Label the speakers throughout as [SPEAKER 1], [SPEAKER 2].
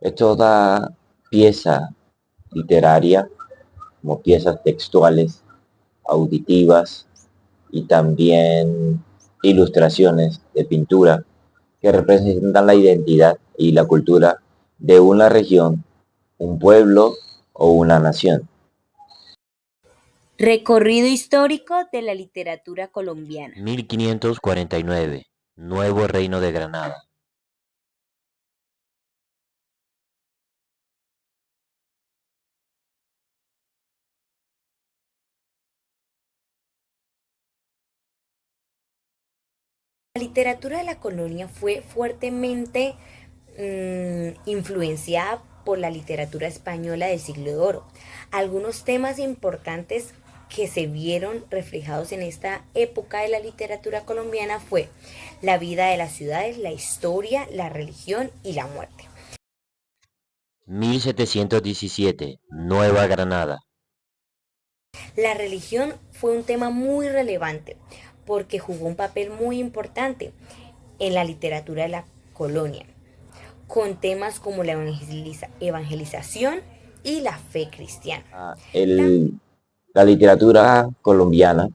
[SPEAKER 1] Es toda pieza literaria, como piezas textuales, auditivas y también ilustraciones de pintura que representan la identidad y la cultura de una región, un pueblo o una nación.
[SPEAKER 2] Recorrido histórico de la literatura colombiana.
[SPEAKER 1] 1549. Nuevo Reino de Granada.
[SPEAKER 2] La literatura de la colonia fue fuertemente influenciada por la literatura española del siglo de oro. Algunos temas importantes que se vieron reflejados en esta época de la literatura colombiana fue la vida de las ciudades, la historia, la religión y la muerte.
[SPEAKER 1] 1717. Nueva Granada.
[SPEAKER 2] La religión fue un tema muy relevante porque jugó un papel muy importante en la literatura de la colonia, con temas como la evangelización y la fe cristiana.
[SPEAKER 1] El, la literatura colombiana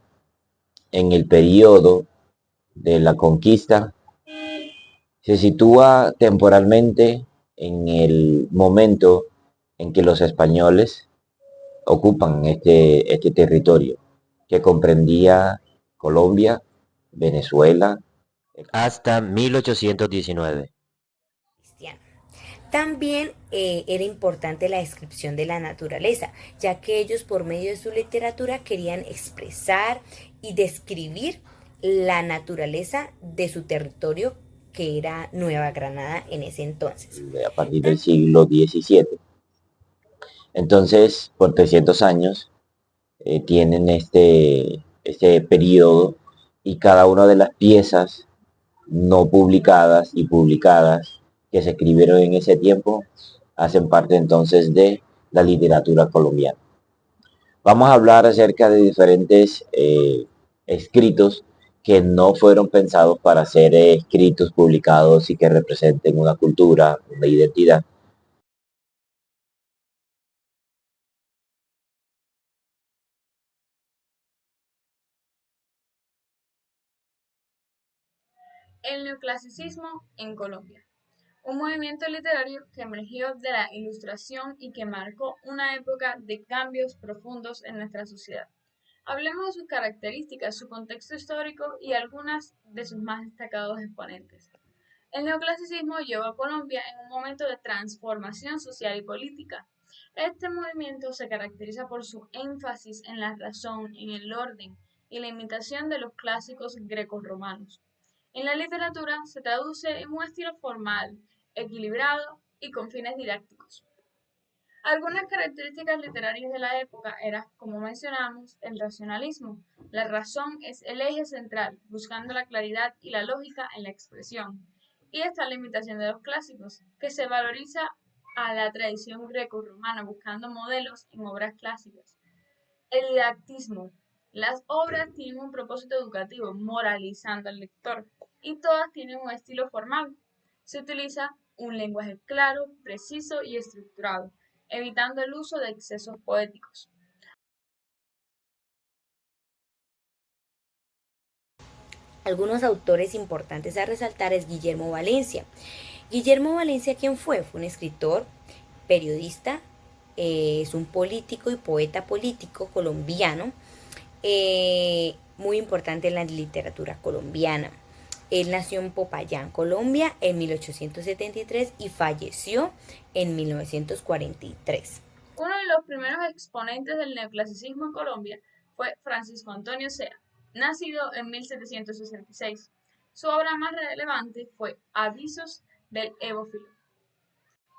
[SPEAKER 1] en el periodo de la conquista se sitúa temporalmente en el momento en que los españoles ocupan este territorio, que comprendía Colombia, Venezuela, hasta 1819.
[SPEAKER 2] Cristiana. También era importante la descripción de la naturaleza, ya que ellos por medio de su literatura querían expresar y describir la naturaleza de su territorio, que era Nueva Granada en ese entonces.
[SPEAKER 1] A partir del siglo XVII. Entonces, por 300 años tienen este periodo y cada una de las piezas no publicadas y publicadas que se escribieron en ese tiempo hacen parte entonces de la literatura colombiana. Vamos a hablar acerca de diferentes escritos que no fueron pensados para ser escritos, publicados y que representen una cultura, una identidad.
[SPEAKER 3] El neoclasicismo en Colombia, un movimiento literario que emergió de la Ilustración y que marcó una época de cambios profundos en nuestra sociedad. Hablemos de sus características, su contexto histórico y algunas de sus más destacados exponentes. El neoclasicismo llegó a Colombia en un momento de transformación social y política. Este movimiento se caracteriza por su énfasis en la razón, en el orden y la imitación de los clásicos grecorromanos. En la literatura se traduce en un estilo formal, equilibrado y con fines didácticos. Algunas características literarias de la época eran, como mencionamos, el racionalismo. La razón es el eje central, buscando la claridad y la lógica en la expresión. Y esta la imitación de los clásicos, que se valoriza a la tradición greco-romana, buscando modelos en obras clásicas. El didactismo. Las obras tienen un propósito educativo, moralizando al lector, y todas tienen un estilo formal. Se utiliza un lenguaje claro, preciso y estructurado, evitando el uso de excesos poéticos.
[SPEAKER 2] Algunos autores importantes a resaltar es Guillermo Valencia. Guillermo Valencia, ¿quién fue? Fue un escritor, periodista, es un político y poeta político colombiano, muy importante en la literatura colombiana. Él nació en Popayán, Colombia, en 1873 y falleció en 1943.
[SPEAKER 3] Uno de los primeros exponentes del neoclasicismo en Colombia fue Francisco Antonio Sea, nacido en 1766. Su obra más relevante fue Avisos del Evófilo,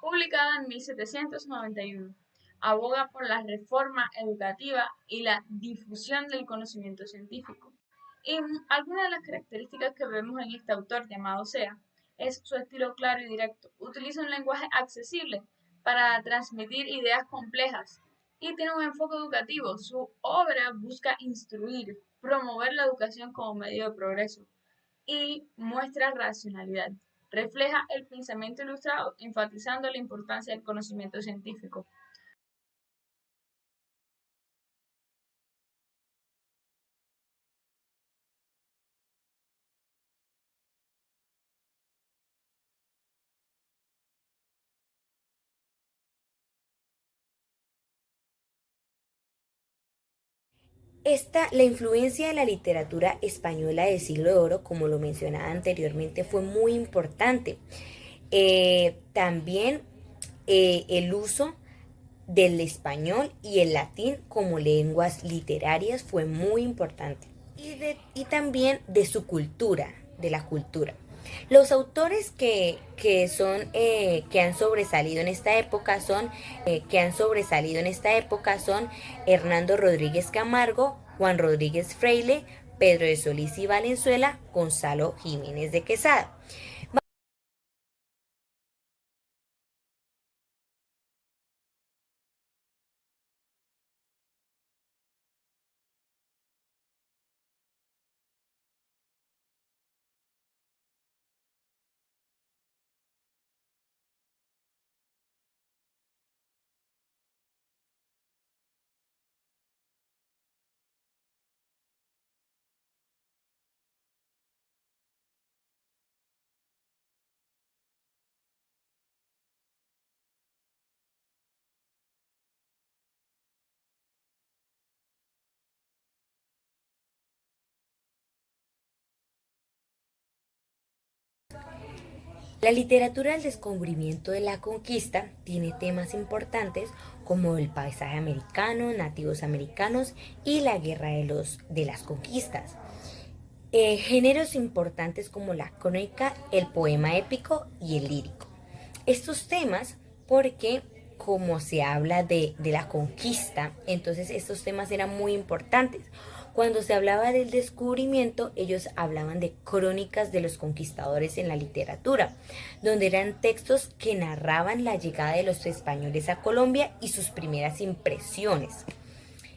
[SPEAKER 3] publicada en 1791. Aboga por la reforma educativa y la difusión del conocimiento científico. Y algunas de las características que vemos en este autor llamado Sea es su estilo claro y directo. Utiliza un lenguaje accesible para transmitir ideas complejas y tiene un enfoque educativo. Su obra busca instruir, promover la educación como medio de progreso y muestra racionalidad. refleja el pensamiento ilustrado, enfatizando la importancia del conocimiento científico.
[SPEAKER 2] La influencia de la literatura española del siglo de oro, como lo mencionaba anteriormente, fue muy importante. También el uso del español y el latín como lenguas literarias fue muy importante. Y también de su cultura, de la cultura. Los autores que han sobresalido en esta época son Hernando Rodríguez Camargo, Juan Rodríguez Freile, Pedro de Solís y Valenzuela, Gonzalo Jiménez de Quesada. La literatura del descubrimiento de la conquista tiene temas importantes como el paisaje americano, nativos americanos y la guerra de las conquistas. Géneros importantes como la crónica, el poema épico y el lírico. Estos temas porque como se habla de la conquista, entonces estos temas eran muy importantes. Cuando se hablaba del descubrimiento, ellos hablaban de crónicas de los conquistadores en la literatura, donde eran textos que narraban la llegada de los españoles a Colombia y sus primeras impresiones.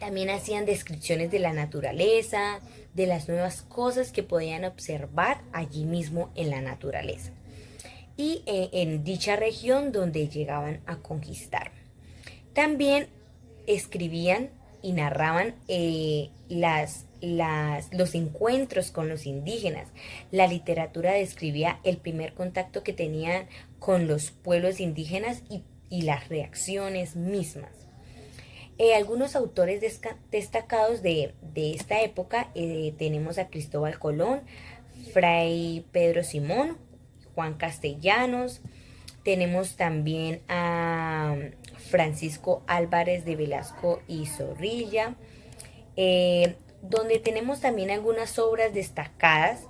[SPEAKER 2] También hacían descripciones de la naturaleza, de las nuevas cosas que podían observar allí mismo en la naturaleza y en dicha región donde llegaban a conquistar. También escribían y narraban los encuentros con los indígenas. La literatura describía el primer contacto que tenían con los pueblos indígenas y las reacciones mismas. Algunos autores destacados de esta época tenemos a Cristóbal Colón, Fray Pedro Simón, Juan Castellanos, tenemos también a Francisco Álvarez de Velasco y Zorrilla, donde tenemos también algunas obras destacadas,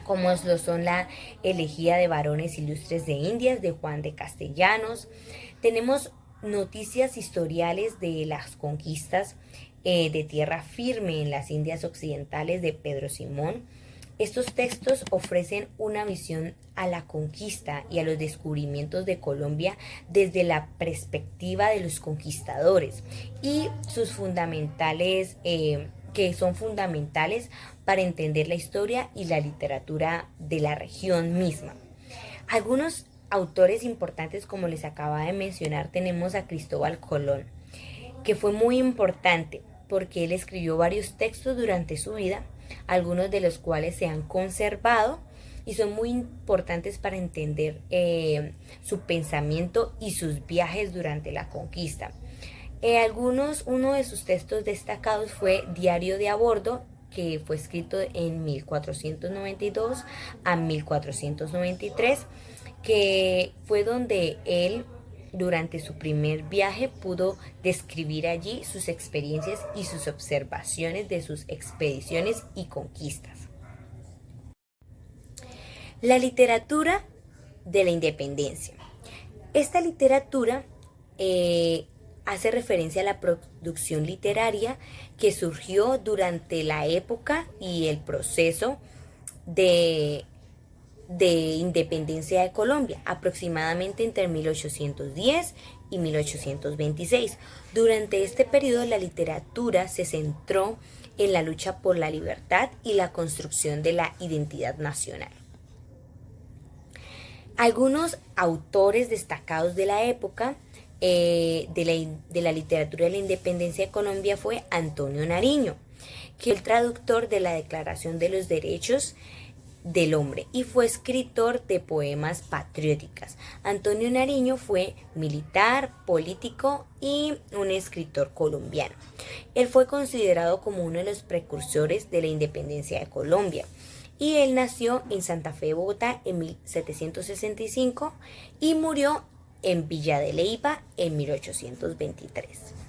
[SPEAKER 2] como lo son la Elegía de Varones Ilustres de Indias de Juan de Castellanos. Tenemos noticias historiales de las conquistas de tierra firme en las Indias Occidentales de Pedro Simón. Estos textos ofrecen una visión a la conquista y a los descubrimientos de Colombia desde la perspectiva de los conquistadores y sus fundamentales, que son fundamentales para entender la historia y la literatura de la región misma. Algunos autores importantes, como les acaba de mencionar, tenemos a Cristóbal Colón, que fue muy importante porque él escribió varios textos durante su vida, algunos de los cuales se han conservado y son muy importantes para entender su pensamiento y sus viajes durante la conquista. Uno de sus textos destacados fue Diario de a bordo, que fue escrito en 1492 a 1493, que fue donde él durante su primer viaje pudo describir allí sus experiencias y sus observaciones de sus expediciones y conquistas. La literatura de la independencia. Esta literatura hace referencia a la producción literaria que surgió durante la época y el proceso de independencia de Colombia, aproximadamente entre 1810 y 1826. Durante este periodo la literatura se centró en la lucha por la libertad y la construcción de la identidad nacional. Algunos autores destacados de la época de la literatura de la independencia de Colombia fue Antonio Nariño, que fue el traductor de la Declaración de los Derechos del Hombre y fue escritor de poemas patrióticas. Antonio Nariño fue militar, político y un escritor colombiano. Él fue considerado como uno de los precursores de la independencia de Colombia. Y él nació en Santa Fe, Bogotá, en 1765 y murió en Villa de Leyva en 1823.